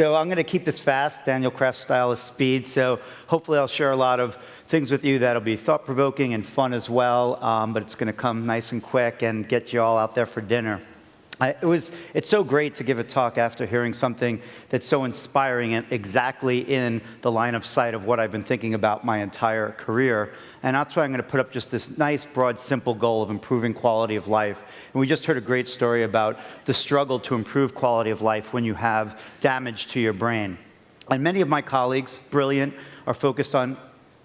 So I'm going to keep this fast, Daniel Kraft style is speed. So hopefully I'll share a lot of things with you that'll be thought-provoking and fun as well, but it's going to come nice and quick and get you all out there for dinner. It's so great to give a talk after hearing something that's so inspiring and exactly in the line of sight of what I've been thinking about my entire career. And that's why I'm going to put up just this nice, broad, simple goal of improving quality of life. And we just heard a great story about the struggle to improve quality of life when you have damage to your brain. And many of my colleagues, brilliant, are focused on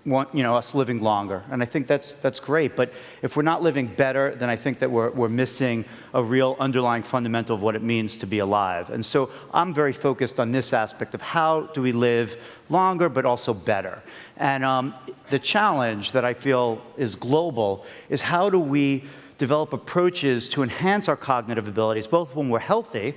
us living longer. And I think that's great. But if we're not living better, then I think that we're missing a real underlying fundamental of what it means to be alive. And so I'm very focused on this aspect of how do we live longer, but also better. And the challenge that I feel is global is how do we develop approaches to enhance our cognitive abilities, both when we're healthy,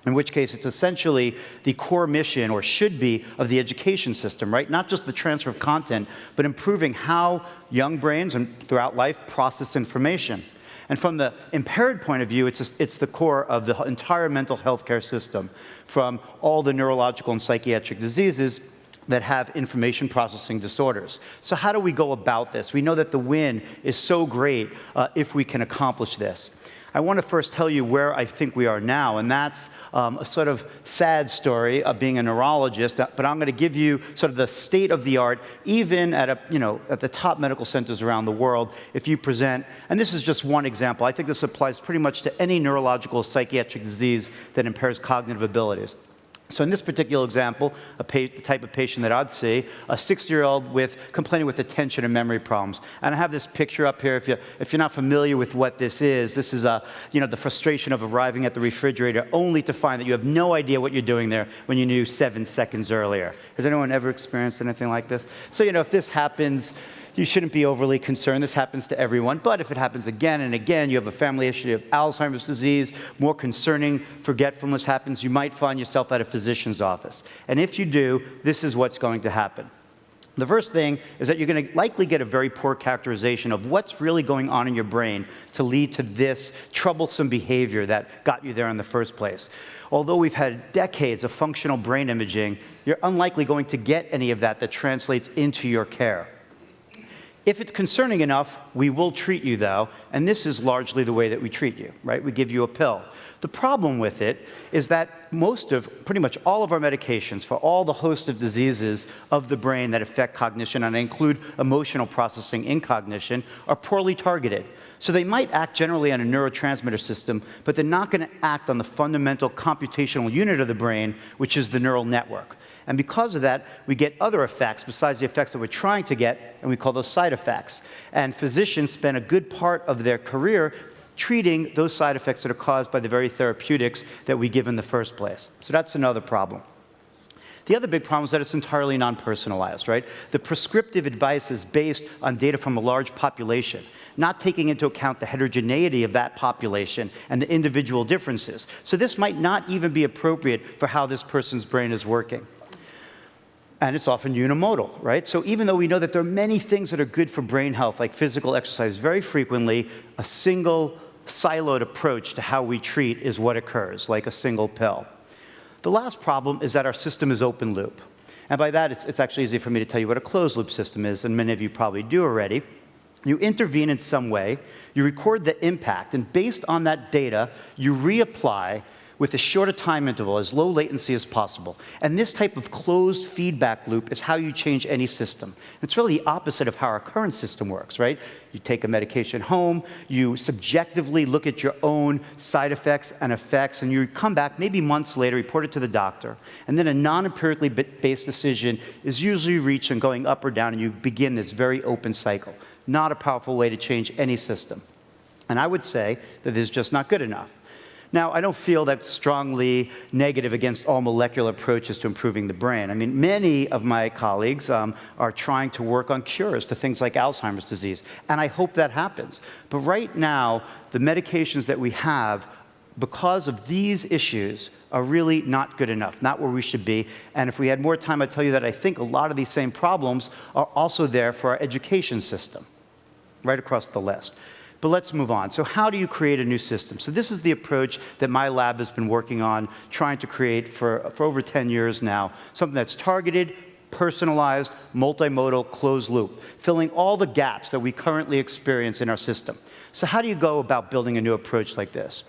in which case it's essentially the core mission, or should be, of the education system, right? Not just the transfer of content, but improving how young brains and throughout life process information. And from the impaired point of view, it's the core of the entire mental health care system, from all the neurological and psychiatric diseases that have information processing disorders. So how do we go about this? We know that the win is so great if we can accomplish this. I want to first tell you where I think we are now, and that's a sort of sad story of being a neurologist, but I'm going to give you sort of the state of the art, even at the top medical centers around the world, if you present, and this is just one example. I think this applies pretty much to any neurological psychiatric disease that impairs cognitive abilities. So in this particular example, the type of patient that I'd see, a 60-year-old complaining with attention and memory problems. And I have this picture up here. If you're not familiar with what this is the frustration of arriving at the refrigerator only to find that you have no idea what you're doing there when you knew 7 seconds earlier. Has anyone ever experienced anything like this? So, if this happens, you shouldn't be overly concerned. This happens to everyone. But if it happens again and again, you have a family history of Alzheimer's disease, more concerning forgetfulness happens, you might find yourself at a physician's office. And if you do, this is what's going to happen. The first thing is that you're going to likely get a very poor characterization of what's really going on in your brain to lead to this troublesome behavior that got you there in the first place. Although we've had decades of functional brain imaging, you're unlikely going to get any of that translates into your care. If it's concerning enough, we will treat you, though, and this is largely the way that we treat you, right? We give you a pill. The problem with it is that pretty much all of our medications for all the host of diseases of the brain that affect cognition, and include emotional processing in cognition, are poorly targeted. So they might act generally on a neurotransmitter system, but they're not going to act on the fundamental computational unit of the brain, which is the neural network. And because of that, we get other effects besides the effects that we're trying to get, and we call those side effects. And physicians spend a good part of their career treating those side effects that are caused by the very therapeutics that we give in the first place. So that's another problem. The other big problem is that it's entirely non-personalized, right? The prescriptive advice is based on data from a large population, not taking into account the heterogeneity of that population and the individual differences. So this might not even be appropriate for how this person's brain is working. And it's often unimodal, right? So even though we know that there are many things that are good for brain health, like physical exercise, very frequently a single siloed approach to how we treat is what occurs, like a single pill. The last problem is that our system is open loop. And by that, it's actually easy for me to tell you what a closed loop system is, and many of you probably do already. You intervene in some way, you record the impact, and based on that data, you reapply with as short a time interval, as low latency as possible. And this type of closed feedback loop is how you change any system. It's really the opposite of how our current system works, right? You take a medication home, you subjectively look at your own side effects, and you come back maybe months later, report it to the doctor, and then a non-empirically based decision is usually reached and going up or down, and you begin this very open cycle. Not a powerful way to change any system. And I would say that this is just not good enough. Now, I don't feel that strongly negative against all molecular approaches to improving the brain. I mean, many of my colleagues are trying to work on cures to things like Alzheimer's disease, and I hope that happens. But right now, the medications that we have, because of these issues, are really not good enough, not where we should be. And if we had more time, I'd tell you that I think a lot of these same problems are also there for our education system, right across the list. But let's move on. So how do you create a new system? So this is the approach that my lab has been working on, trying to create for over 10 years now, something that's targeted, personalized, multimodal, closed loop, filling all the gaps that we currently experience in our system. So how do you go about building a new approach like this?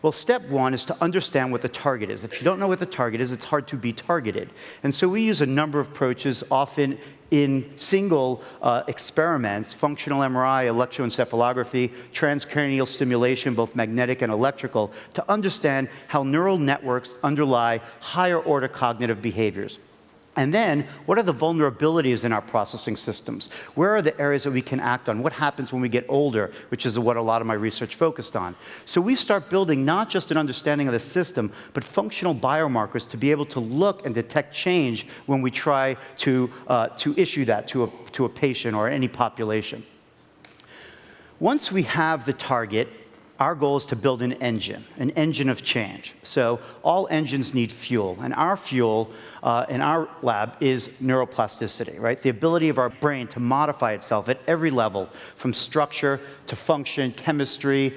Well, step one is to understand what the target is. If you don't know what the target is, it's hard to be targeted. And so we use a number of approaches, often in single experiments: functional MRI, electroencephalography, transcranial stimulation, both magnetic and electrical, to understand how neural networks underlie higher order cognitive behaviors. And then, what are the vulnerabilities in our processing systems? Where are the areas that we can act on? What happens when we get older, which is what a lot of my research focused on. So we start building not just an understanding of the system, but functional biomarkers to be able to look and detect change when we try to issue that to a patient or any population. Once we have the target, our goal is to build an engine of change. So all engines need fuel, and our fuel in our lab is neuroplasticity, right? The ability of our brain to modify itself at every level, from structure to function, chemistry,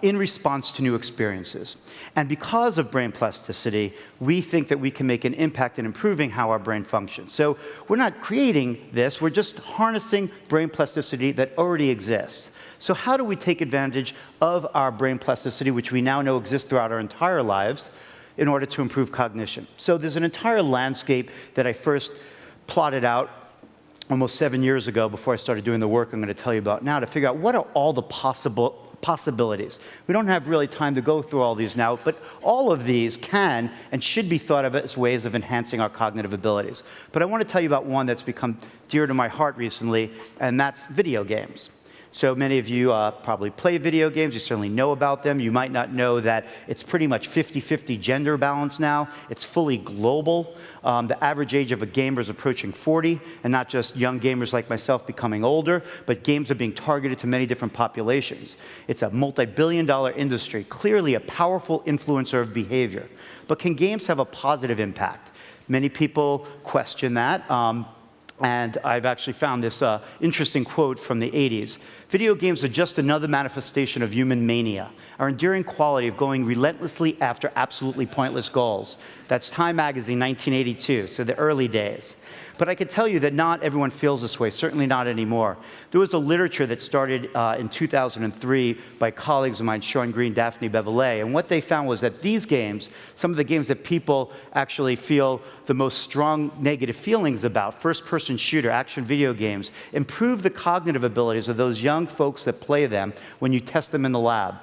in response to new experiences. And because of brain plasticity, we think that we can make an impact in improving how our brain functions. So we're not creating this, we're just harnessing brain plasticity that already exists. So how do we take advantage of our brain plasticity, which we now know exists throughout our entire lives, in order to improve cognition? So there's an entire landscape that I first plotted out almost 7 years ago before I started doing the work I'm going to tell you about now, to figure out what are all the possibilities. We don't have really time to go through all these now, but all of these can and should be thought of as ways of enhancing our cognitive abilities. But I want to tell you about one that's become dear to my heart recently, and that's video games. So many of you probably play video games. You certainly know about them. You might not know that it's pretty much 50-50 gender balance now. It's fully global. The average age of a gamer is approaching 40, and not just young gamers like myself becoming older, but games are being targeted to many different populations. It's a multi-billion-dollar industry, clearly a powerful influencer of behavior. But can games have a positive impact? Many people question that. And I've actually found this interesting quote from the 80s. Video games are just another manifestation of human mania, our enduring quality of going relentlessly after absolutely pointless goals. That's Time Magazine, 1982, so the early days. But I can tell you that not everyone feels this way, certainly not anymore. There was a literature that started in 2003 by colleagues of mine, Sean Green, Daphne Beverley, and what they found was that these games, some of the games that people actually feel the most strong negative feelings about, first-person shooter, action video games, improve the cognitive abilities of those young folks that play them when you test them in the lab.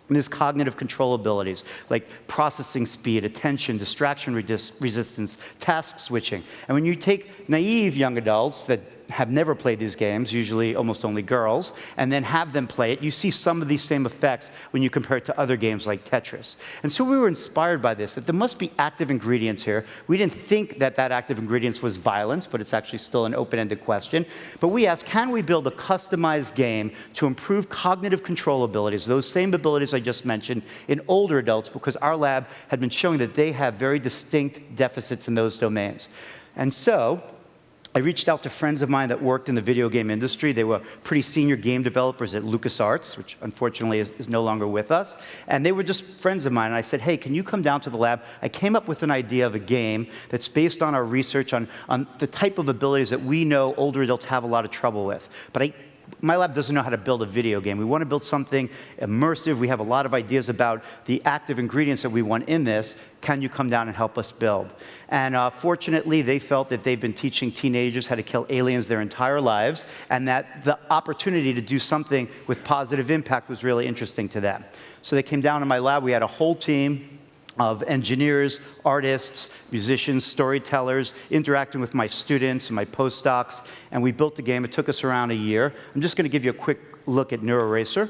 And there's cognitive control abilities like processing speed, attention, distraction resistance, task switching. And when you take naive young adults that have never played these games, usually almost only girls, and then have them play it, you see some of these same effects when you compare it to other games like Tetris. And so we were inspired by this, that there must be active ingredients here. We didn't think that that active ingredients was violence, but it's actually still an open-ended question. But we asked, can we build a customized game to improve cognitive control abilities, those same abilities I just mentioned, in older adults, because our lab had been showing that they have very distinct deficits in those domains. And so I reached out to friends of mine that worked in the video game industry. They were pretty senior game developers at LucasArts, which unfortunately is no longer with us. And they were just friends of mine. And I said, hey, can you come down to the lab? I came up with an idea of a game that's based on our research on the type of abilities that we know older adults have a lot of trouble with. But my lab doesn't know how to build a video game. We want to build something immersive. We have a lot of ideas about the active ingredients that we want in this. Can you come down and help us build? And fortunately, they felt that they've been teaching teenagers how to kill aliens their entire lives, and that the opportunity to do something with positive impact was really interesting to them. So they came down to my lab. We had a whole team of engineers, artists, musicians, storytellers, interacting with my students and my postdocs, and we built the game. It took us around a year. I'm just going to give you a quick look at Neuroracer.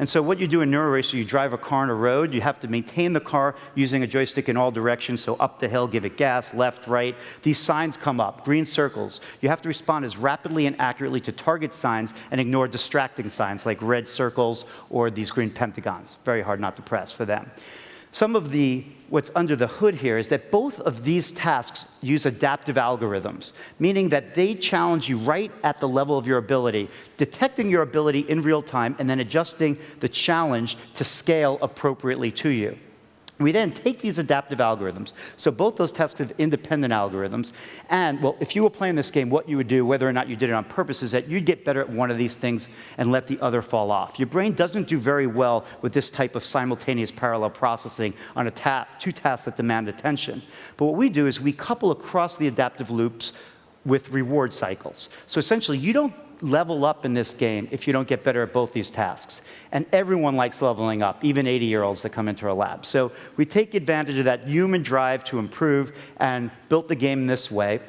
And so what you do in Neuroracer, you drive a car on a road. You have to maintain the car using a joystick in all directions, so up the hill, give it gas, left, right. These signs come up, green circles. You have to respond as rapidly and accurately to target signs and ignore distracting signs like red circles or these green pentagons. Very hard not to press for them. Some of what's under the hood here is that both of these tasks use adaptive algorithms, meaning that they challenge you right at the level of your ability, detecting your ability in real time and then adjusting the challenge to scale appropriately to you. We then take these adaptive algorithms, so both those tasks have independent algorithms, and, well, if you were playing this game, what you would do, whether or not you did it on purpose, is that you'd get better at one of these things and let the other fall off. Your brain doesn't do very well with this type of simultaneous parallel processing on two tasks that demand attention. But what we do is we couple across the adaptive loops with reward cycles. So essentially, you don't level up in this game if you don't get better at both these tasks. And everyone likes leveling up, even 80-year-olds that come into our lab. So we take advantage of that human drive to improve and built the game this way.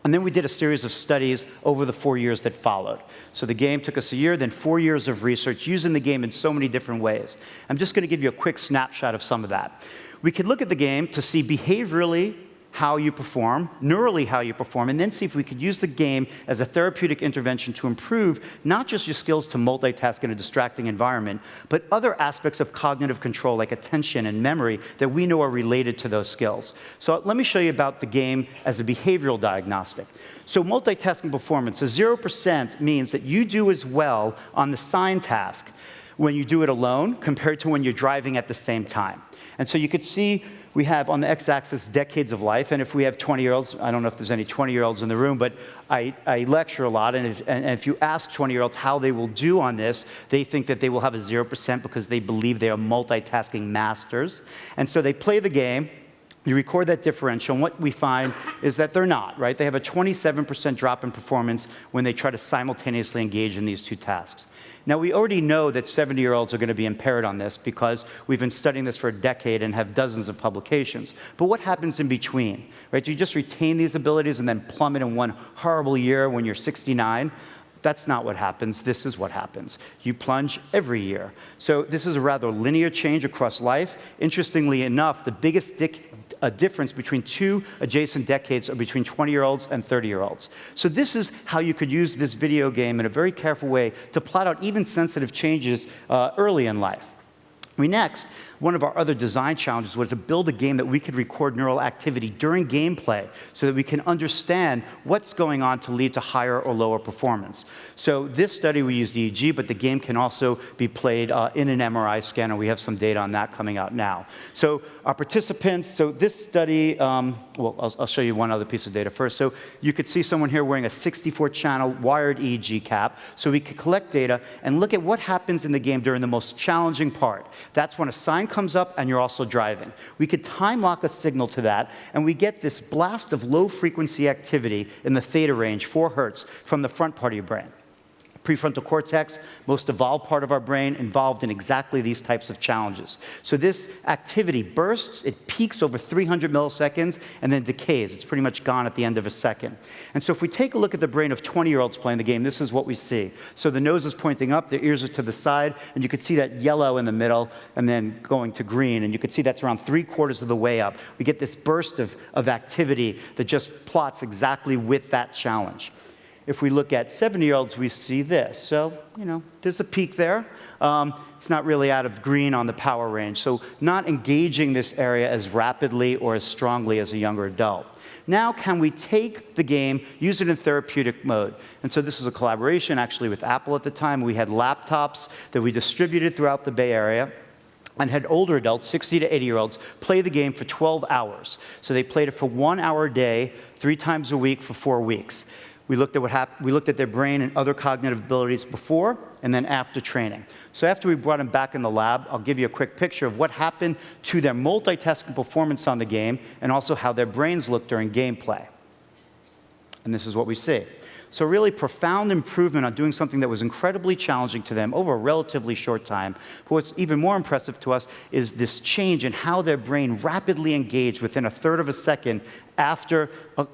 And then we did a series of studies over the 4 years that followed. So the game took us a year, then 4 years of research using the game in so many different ways. I'm just going to give you a quick snapshot of some of that. We could look at the game to see behaviorally how you perform, neurally how you perform, and then see if we could use the game as a therapeutic intervention to improve not just your skills to multitask in a distracting environment, but other aspects of cognitive control like attention and memory that we know are related to those skills. So let me show you about the game as a behavioral diagnostic. So multitasking performance, a 0% means that you do as well on the sign task when you do it alone compared to when you're driving at the same time. And so you could see we have on the x-axis decades of life, and if we have 20-year-olds, I don't know if there's any 20-year-olds in the room, but I lecture a lot, and if you ask 20-year-olds how they will do on this, they think that they will have a 0% because they believe they are multitasking masters. And so they play the game, you record that differential, and what we find is that they're not, right? They have a 27% drop in performance when they try to simultaneously engage in these two tasks. Now, we already know that 70-year-olds are going to be impaired on this because we've been studying this for a decade and have dozens of publications. But what happens in between, right? Do you just retain these abilities and then plummet in one horrible year when you're 69? That's not what happens. This is what happens. You plunge every year. So this is a rather linear change across life. Interestingly enough, the biggest difference between two adjacent decades are between 20-year-olds and 30-year-olds. So this is how you could use this video game in a very careful way to plot out even sensitive changes early in life. One of our other design challenges was to build a game that we could record neural activity during gameplay so that we can understand what's going on to lead to higher or lower performance. So this study, we used EEG, but the game can also be played in an MRI scanner. We have some data on that coming out now. So our participants, so this study, I'll show you one other piece of data first. So you could see someone here wearing a 64-channel wired EEG cap. So we could collect data and look at what happens in the game during the most challenging part. That's when a sign comes up and you're also driving. We could time lock a signal to that, and we get this blast of low-frequency activity in the theta range, 4 hertz, from the front part of your brain. Prefrontal cortex, most evolved part of our brain, involved in exactly these types of challenges. So this activity bursts, it peaks over 300 milliseconds, and then decays. It's pretty much gone at the end of a second. And so if we take a look at the brain of 20-year-olds playing the game, this is what we see. So the nose is pointing up, their ears are to the side, and you can see that yellow in the middle, and then going to green, and you can see that's around 3/4 of the way up. We get this burst of activity that just plots exactly with that challenge. If we look at 70-year-olds, we see this. So, there's a peak there. It's not really out of green on the power range. So not engaging this area as rapidly or as strongly as a younger adult. Now, can we take the game, use it in therapeutic mode? And so this was a collaboration actually with Apple at the time. We had laptops that we distributed throughout the Bay Area and had older adults, 60 to 80-year-olds, play the game for 12 hours. So they played it for 1 hour a day, 3 times a week for 4 weeks. We looked at what happened. We looked at their brain and other cognitive abilities before and then after training. So after we brought them back in the lab, I'll give you a quick picture of what happened to their multitasking performance on the game and also how their brains looked during gameplay. And this is what we see. So really profound improvement on doing something that was incredibly challenging to them over a relatively short time. But what's even more impressive to us is this change in how their brain rapidly engaged within 1/3 of a second after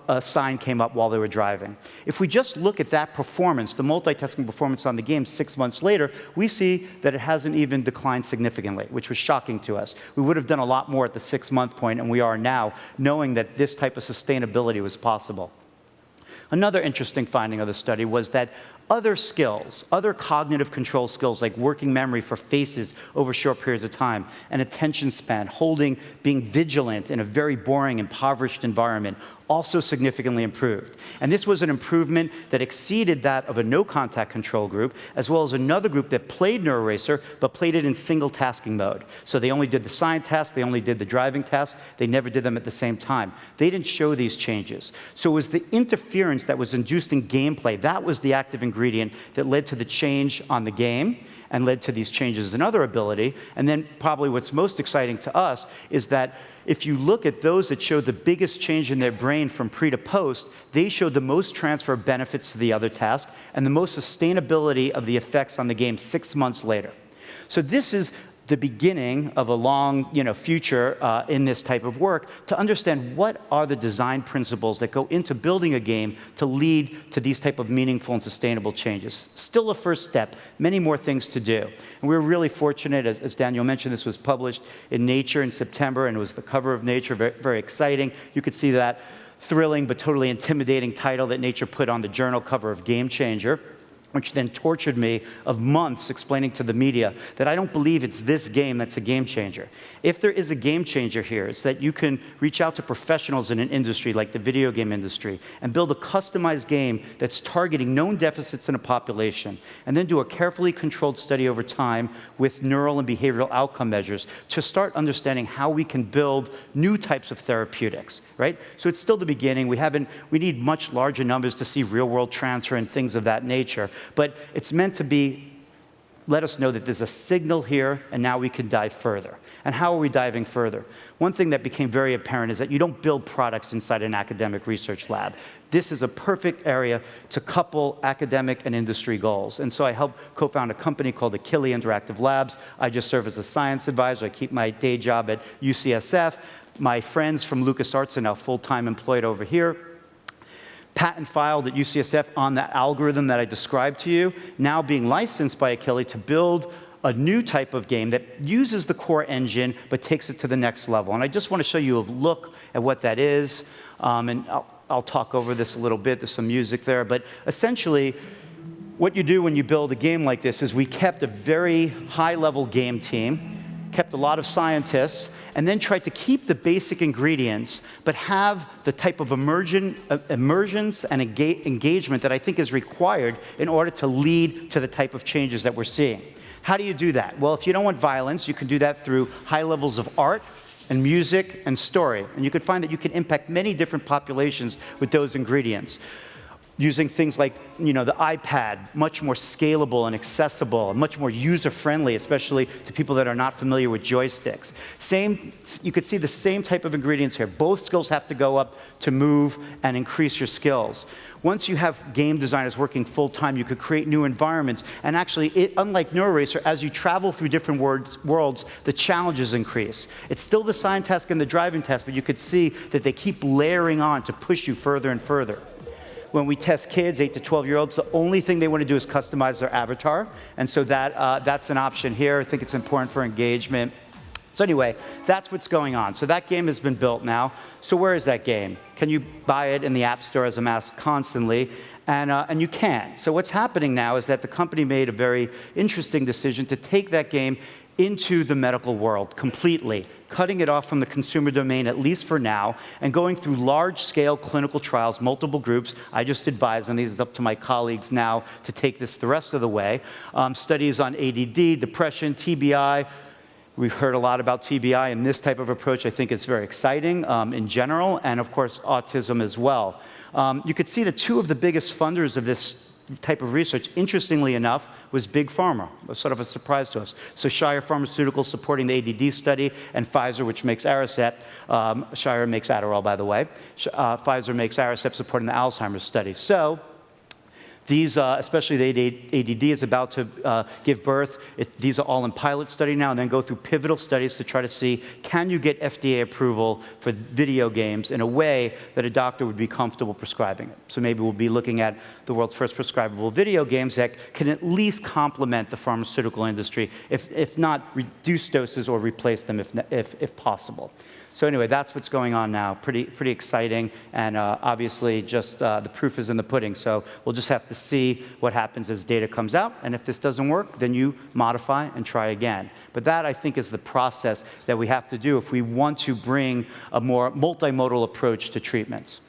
a sign came up while they were driving. If we just look at that performance, the multitasking performance on the game 6 months later, we see that it hasn't even declined significantly, which was shocking to us. We would have done a lot more at the 6-month point, and we are now, knowing that this type of sustainability was possible. Another interesting finding of the study was that Other skills, other cognitive control skills like working memory for faces over short periods of time, and attention span, holding, being vigilant in a very boring, impoverished environment, also significantly improved. And this was an improvement that exceeded that of a no-contact control group, as well as another group that played Neuroracer, but played it in single tasking mode. So they only did the sign task, they only did the driving task, they never did them at the same time. They didn't show these changes. So it was the interference that was induced in gameplay, that was the active ingredient that led to the change on the game, and led to these changes in other ability. And then probably what's most exciting to us is that if you look at those that showed the biggest change in their brain from pre to post, they showed the most transfer of benefits to the other task and the most sustainability of the effects on the game 6 months later. So this is the beginning of a long future in this type of work to understand what are the design principles that go into building a game to lead to these type of meaningful and sustainable changes. Still a first step, many more things to do. And we're really fortunate, as Daniel mentioned, this was published in Nature in September, and it was the cover of Nature, very, very exciting. You could see that thrilling but totally intimidating title that Nature put on the journal cover of Game Changer, which then tortured me of months explaining to the media that I don't believe it's this game that's a game changer. If there is a game changer here, it's that you can reach out to professionals in an industry like the video game industry and build a customized game that's targeting known deficits in a population, and then do a carefully controlled study over time with neural and behavioral outcome measures to start understanding how we can build new types of therapeutics, right? So it's still the beginning. We need much larger numbers to see real-world transfer and things of that nature. But it's meant to let us know that there's a signal here, and now we can dive further. And how are we diving further? One thing that became very apparent is that you don't build products inside an academic research lab. This is a perfect area to couple academic and industry goals. And so I helped co-found a company called the Killi Interactive Labs. I just serve as a science advisor. I keep my day job at UCSF. My friends from LucasArts are now full-time employed over here. Patent filed at UCSF on the algorithm that I described to you, now being licensed by Killi to build a new type of game that uses the core engine but takes it to the next level. And I just want to show you a look at what that is. And I'll talk over this a little bit. There's some music there. But essentially, what you do when you build a game like this is we kept a very high-level game team, kept a lot of scientists, and then tried to keep the basic ingredients, but have the type of emergence and engagement that I think is required in order to lead to the type of changes that we're seeing. How do you do that? Well, if you don't want violence, you can do that through high levels of art and music and story. And you could find that you can impact many different populations with those ingredients. Using things like, the iPad, much more scalable and accessible, and much more user-friendly, especially to people that are not familiar with joysticks. You could see the same type of ingredients here. Both skills have to go up to move and increase your skills. Once you have game designers working full-time, you could create new environments. And actually, unlike Neuroracer, as you travel through different worlds, the challenges increase. It's still the sign task and the driving task, but you could see that they keep layering on to push you further and further. When we test kids, 8 to 12-year-olds, the only thing they want to do is customize their avatar. And so that's an option here. I think it's important for engagement. So anyway, that's what's going on. So that game has been built now. So where is that game? Can you buy it in the App Store as a mask constantly? And you can. So what's happening now is that the company made a very interesting decision to take that game into the medical world completely, cutting it off from the consumer domain, at least for now, and going through large-scale clinical trials, multiple groups. I just advise on these. It's up to my colleagues now to take this the rest of the way. Studies on ADD, depression, TBI. We've heard a lot about TBI, and this type of approach, I think, is very exciting in general, and of course, autism as well. You could see that two of the biggest funders of this type of research, interestingly enough, was Big Pharma. It was sort of a surprise to us. So Shire Pharmaceuticals supporting the ADD study, and Pfizer, which makes Aricept. Shire makes Adderall, by the way. Pfizer makes Aricept supporting the Alzheimer's study. So these, especially the ADD is about to give birth. These are all in pilot study now, and then go through pivotal studies to try to see, can you get FDA approval for video games in a way that a doctor would be comfortable prescribing it? So maybe we'll be looking at the world's first prescribable video games that can at least complement the pharmaceutical industry, if not reduce doses or replace them if possible. So anyway, that's what's going on now. Pretty exciting, and obviously just the proof is in the pudding. So we'll just have to see what happens as data comes out, and if this doesn't work, then you modify and try again. But that, I think, is the process that we have to do if we want to bring a more multimodal approach to treatments.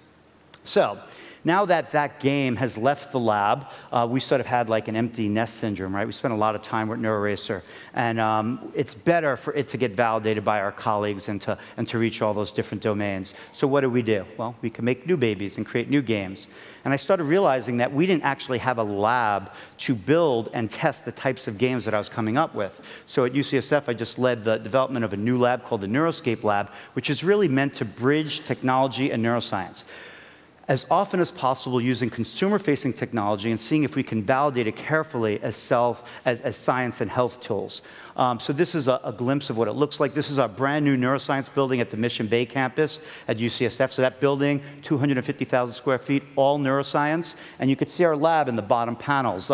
So now that that game has left the lab, we sort of had like an empty nest syndrome, right? We spent a lot of time with Neuroracer, and it's better for it to get validated by our colleagues and to reach all those different domains. So what do? Well, we can make new babies and create new games. And I started realizing that we didn't actually have a lab to build and test the types of games that I was coming up with. So at UCSF, I just led the development of a new lab called the Neuroscape Lab, which is really meant to bridge technology and neuroscience as often as possible, using consumer-facing technology and seeing if we can validate it carefully as science and health tools. So this is a glimpse of what it looks like. This is our brand new neuroscience building at the Mission Bay campus at UCSF. So that building, 250,000 square feet, all neuroscience. And you can see our lab in the bottom panels.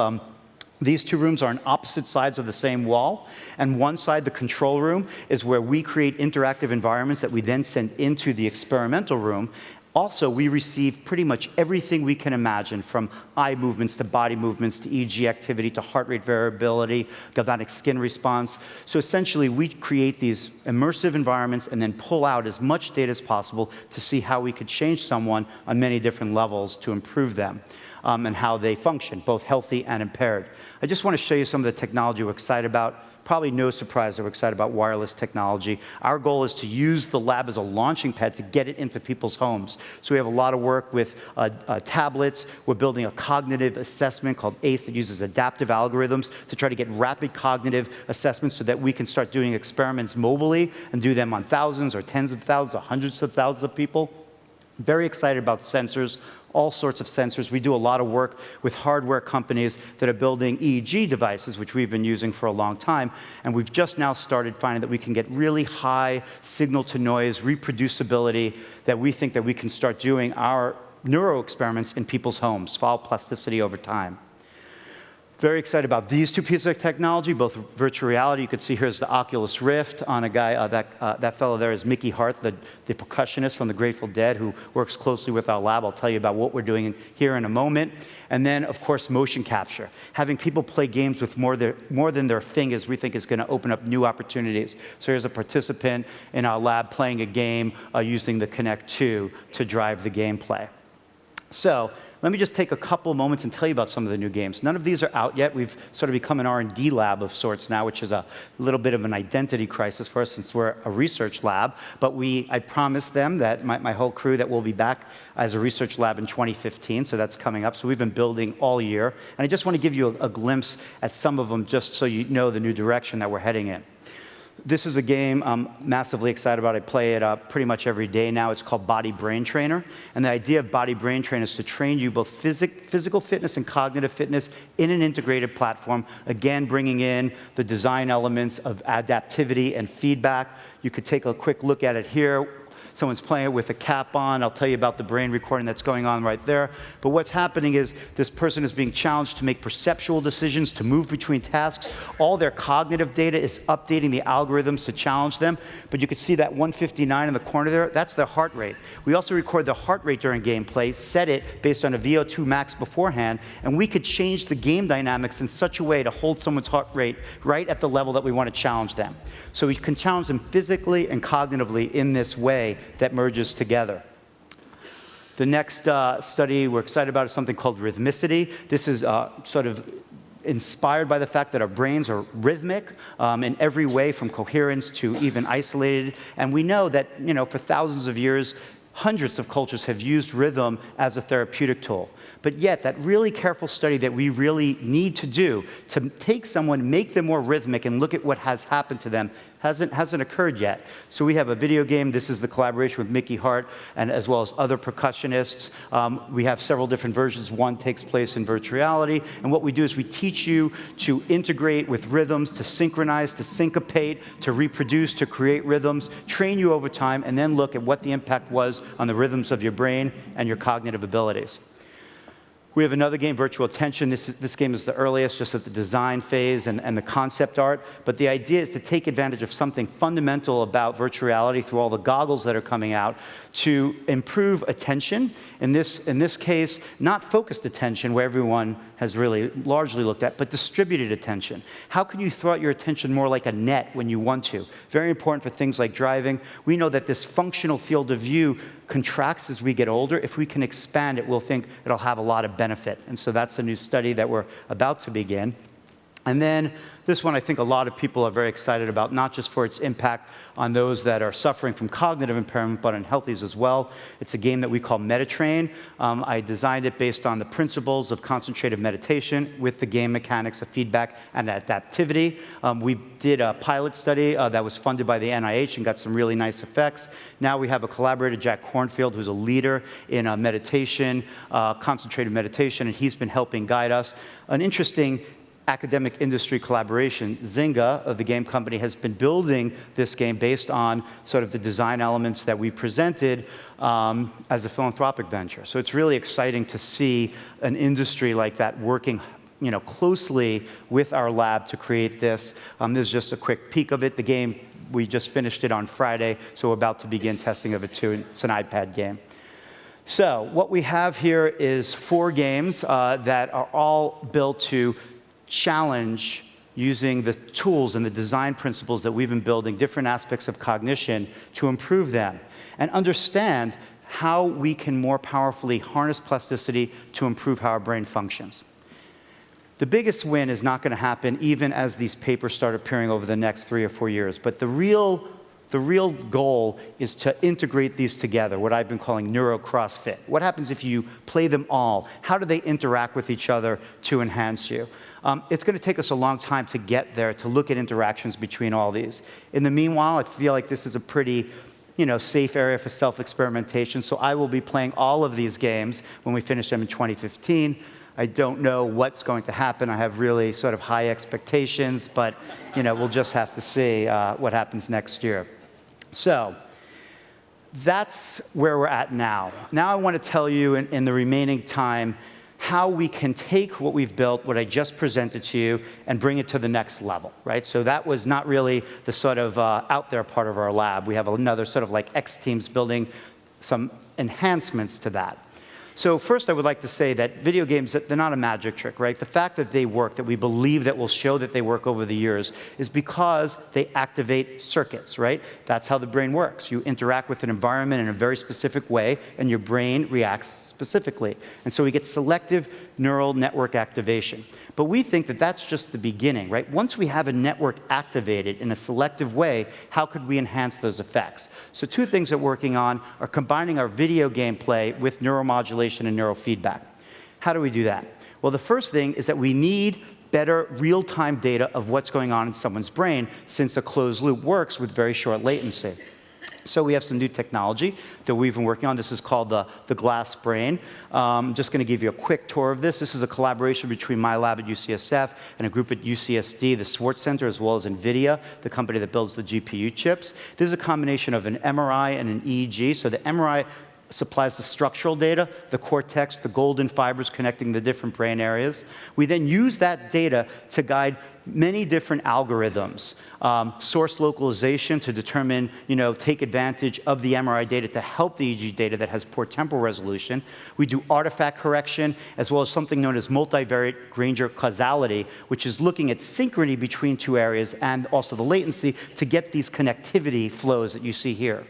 These two rooms are on opposite sides of the same wall, and one side, the control room, is where we create interactive environments that we then send into the experimental room. Also, we receive pretty much everything we can imagine, from eye movements to body movements to EEG activity to heart rate variability, galvanic skin response. So essentially, we create these immersive environments and then pull out as much data as possible to see how we could change someone on many different levels to improve them and how they function, both healthy and impaired. I just want to show you some of the technology we're excited about. Probably no surprise that we're excited about wireless technology. Our goal is to use the lab as a launching pad to get it into people's homes. So we have a lot of work with tablets. We're building a cognitive assessment called ACE that uses adaptive algorithms to try to get rapid cognitive assessments so that we can start doing experiments mobily and do them on thousands or tens of thousands or hundreds of thousands of people. Very excited about sensors, all sorts of sensors. We do a lot of work with hardware companies that are building EEG devices, which we've been using for a long time. And we've just now started finding that we can get really high signal-to-noise reproducibility that we think that we can start doing our neuro experiments in people's homes, follow plasticity over time. Very excited about these two pieces of technology, both virtual reality. You can see here's the Oculus Rift on a guy, that fellow there is Mickey Hart, the percussionist from the Grateful Dead, who works closely with our lab. I'll tell you about what we're doing here in a moment. And then, of course, motion capture. Having people play games with more than their fingers, we think is going to open up new opportunities. So here's a participant in our lab playing a game using the Kinect 2 to drive the gameplay. So let me just take a couple of moments and tell you about some of the new games. None of these are out yet. We've sort of become an R&D lab of sorts now, which is a little bit of an identity crisis for us since we're a research lab. But I promised them, that my whole crew, that we'll be back as a research lab in 2015, so that's coming up. So we've been building all year. And I just want to give you a glimpse at some of them just so you know the new direction that we're heading in. This is a game I'm massively excited about. I play it pretty much every day now. It's called Body Brain Trainer. And the idea of Body Brain Trainer is to train you both physical fitness and cognitive fitness in an integrated platform, again, bringing in the design elements of adaptivity and feedback. You could take a quick look at it here. Someone's playing it with a cap on. I'll tell you about the brain recording that's going on right there. But what's happening is this person is being challenged to make perceptual decisions, to move between tasks. All their cognitive data is updating the algorithms to challenge them. But you can see that 159 in the corner there, that's their heart rate. We also record the heart rate during gameplay, set it based on a VO2 max beforehand, and we could change the game dynamics in such a way to hold someone's heart rate right at the level that we want to challenge them. So we can challenge them physically and cognitively in this way that merges together. The next study we're excited about is something called Rhythmicity. This is sort of inspired by the fact that our brains are rhythmic in every way, from coherence to even isolated. And we know that, for thousands of years, hundreds of cultures have used rhythm as a therapeutic tool. But yet, that really careful study that we really need to do to take someone, make them more rhythmic, and look at what has happened to them hasn't occurred yet. So we have a video game. This is the collaboration with Mickey Hart, and as well as other percussionists. We have several different versions. One takes place in virtual reality. And what we do is we teach you to integrate with rhythms, to synchronize, to syncopate, to reproduce, to create rhythms, train you over time, and then look at what the impact was on the rhythms of your brain and your cognitive abilities. We have another game, Virtual Attention. This game is the earliest, just at the design phase and the concept art. But the idea is to take advantage of something fundamental about virtual reality through all the goggles that are coming out to improve attention. In this case, not focused attention, where everyone has really largely looked at, but distributed attention. How can you throw out your attention more like a net when you want to? Very important for things like driving. We know that this functional field of view contracts as we get older. If we can expand it, we'll think it'll have a lot of benefit. And so that's a new study that we're about to begin. And then this one I think a lot of people are very excited about, not just for its impact on those that are suffering from cognitive impairment, but on healthies as well. It's a game that we call MetaTrain. I designed it based on the principles of concentrative meditation with the game mechanics of feedback and adaptivity. We did a pilot study that was funded by the NIH and got some really nice effects. Now we have a collaborator, Jack Kornfield, who's a leader in meditation, concentrated meditation, and he's been helping guide us. An interesting academic industry collaboration. Zynga, the game company, has been building this game based on sort of the design elements that we presented as a philanthropic venture. So it's really exciting to see an industry like that working closely with our lab to create this. This is just a quick peek of it. The game, we just finished it on Friday, so we're about to begin testing of it too. It's an iPad game. So what we have here is 4 games that are all built to challenge, using the tools and the design principles that we've been building, different aspects of cognition to improve them and understand how we can more powerfully harness plasticity to improve how our brain functions. The biggest win is not going to happen even as these papers start appearing over the next 3 or 4 years, but the real goal is to integrate these together, what I've been calling Neuro CrossFit. What happens if you play them all? How do they interact with each other to enhance you? It's going to take us a long time to get there, to look at interactions between all these. In the meanwhile, I feel like this is a pretty safe area for self-experimentation, so I will be playing all of these games when we finish them in 2015. I don't know what's going to happen. I have really sort of high expectations, but we'll just have to see what happens next year. So that's where we're at now. Now I want to tell you in the remaining time how we can take what we've built, what I just presented to you, and bring it to the next level, right? So that was not really the sort of out there part of our lab. We have another sort of like X teams building some enhancements to that. So first I would like to say that video games, they're not a magic trick, right? The fact that they work, that we believe that will show that they work over the years, is because they activate circuits, right? That's how the brain works. You interact with an environment in a very specific way, and your brain reacts specifically. And so we get selective neural network activation. But we think that that's just the beginning, right? Once we have a network activated in a selective way, how could we enhance those effects? So 2 things that we're working on are combining our video gameplay with neuromodulation and neurofeedback. How do we do that? Well, the first thing is that we need better real-time data of what's going on in someone's brain, since a closed loop works with very short latency. So we have some new technology that we've been working on. This is called the glass brain. I'm just going to give you a quick tour of this. This is a collaboration between my lab at UCSF and a group at UCSD, the Swartz Center, as well as NVIDIA, the company that builds the GPU chips. This is a combination of an MRI and an EEG. So the MRI supplies the structural data, the cortex, the golden fibers connecting the different brain areas. We then use that data to guide many different algorithms. Source localization to determine, take advantage of the MRI data to help the EEG data that has poor temporal resolution. We do artifact correction, as well as something known as multivariate Granger causality, which is looking at synchrony between 2 areas and also the latency to get these connectivity flows that you see here.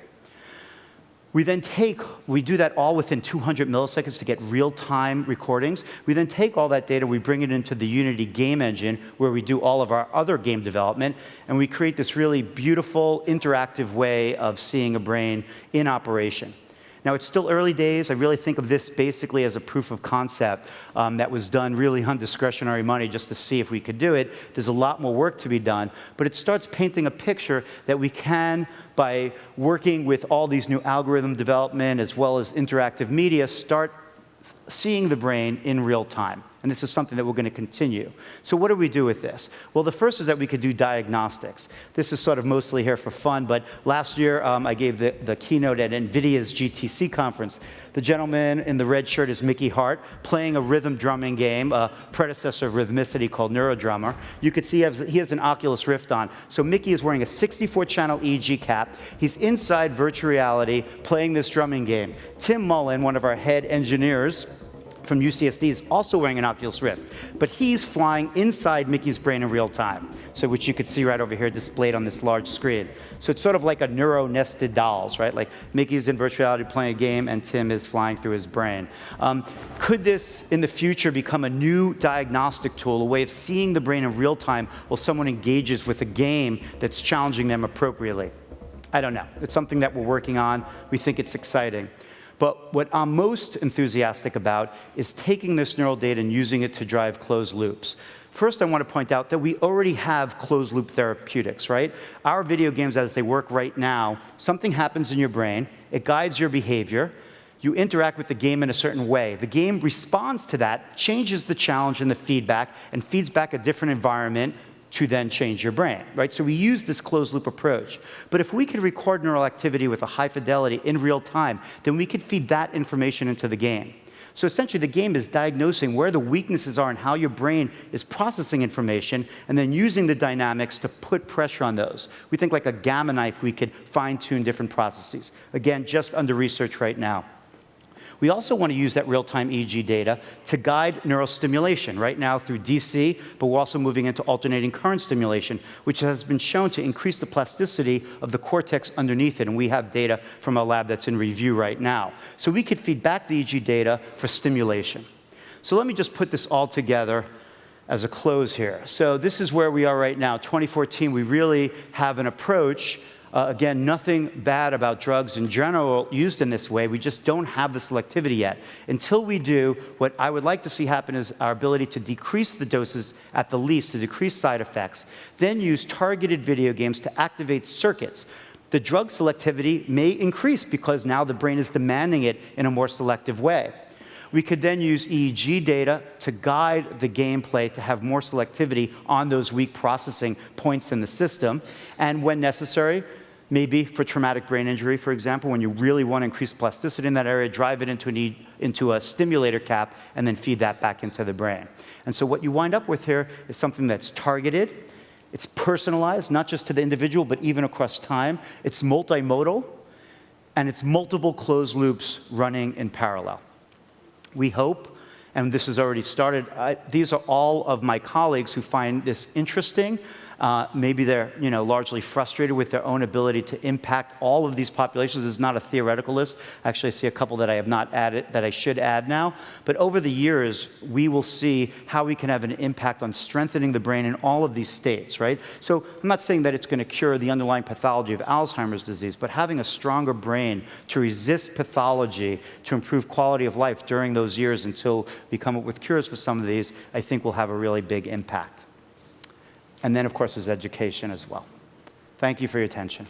We do that all within 200 milliseconds to get real-time recordings. We then take all that data, we bring it into the Unity game engine, where we do all of our other game development, and we create this really beautiful, interactive way of seeing a brain in operation. Now, it's still early days. I really think of this basically as a proof of concept that was done really on discretionary money just to see if we could do it. There's a lot more work to be done, but it starts painting a picture that we can, by working with all these new algorithm development as well as interactive media, start seeing the brain in real time. And this is something that we're going to continue. So what do we do with this? Well, the first is that we could do diagnostics. This is sort of mostly here for fun, but last year I gave the keynote at NVIDIA's GTC conference. The gentleman in the red shirt is Mickey Hart, playing a rhythm drumming game, a predecessor of Rhythmicity called Neurodrummer. You could see he has an Oculus Rift on. So Mickey is wearing a 64-channel EEG cap. He's inside virtual reality playing this drumming game. Tim Mullen, one of our head engineers from UCSD, is also wearing an Oculus Rift, but he's flying inside Mickey's brain in real time, so which you could see right over here displayed on this large screen. So it's sort of like a neuro-nested dolls, right? Like Mickey's in virtual reality playing a game and Tim is flying through his brain. Could this, in the future, become a new diagnostic tool, a way of seeing the brain in real time while someone engages with a game that's challenging them appropriately? I don't know. It's something that we're working on. We think it's exciting. But what I'm most enthusiastic about is taking this neural data and using it to drive closed loops. First, I want to point out that we already have closed-loop therapeutics, right? Our video games, as they work right now, something happens in your brain, it guides your behavior, you interact with the game in a certain way. The game responds to that, changes the challenge and the feedback, and feeds back a different environment to then change your brain, right? So we use this closed-loop approach. But if we could record neural activity with a high fidelity in real time, then we could feed that information into the game. So essentially, the game is diagnosing where the weaknesses are and how your brain is processing information, and then using the dynamics to put pressure on those. We think like a gamma knife, we could fine-tune different processes. Again, just under research right now. We also want to use that real-time EEG data to guide neurostimulation right now through DC, but we're also moving into alternating current stimulation, which has been shown to increase the plasticity of the cortex underneath it, and we have data from a lab that's in review right now. So we could feed back the EEG data for stimulation. So let me just put this all together as a close here. So this is where we are right now. 2014, we really have an approach. Again, nothing bad about drugs in general used in this way. We just don't have the selectivity yet. Until we do, what I would like to see happen is our ability to decrease the doses at the least, to decrease side effects, then use targeted video games to activate circuits. The drug selectivity may increase because now the brain is demanding it in a more selective way. We could then use EEG data to guide the gameplay to have more selectivity on those weak processing points in the system. And when necessary, maybe for traumatic brain injury, for example, when you really want to increase plasticity in that area, drive it into a stimulator cap and then feed that back into the brain. And so what you wind up with here is something that's targeted, it's personalized, not just to the individual, but even across time. It's multimodal, and it's multiple closed loops running in parallel. We hope, and this has already started, these are all of my colleagues who find this interesting. Maybe they're largely frustrated with their own ability to impact all of these populations. This is not a theoretical list. Actually, I see a couple that I have not added that I should add now. But over the years, we will see how we can have an impact on strengthening the brain in all of these states, right? So I'm not saying that it's going to cure the underlying pathology of Alzheimer's disease, but having a stronger brain to resist pathology, to improve quality of life during those years until we come up with cures for some of these, I think will have a really big impact. And then, of course, is education as well. Thank you for your attention.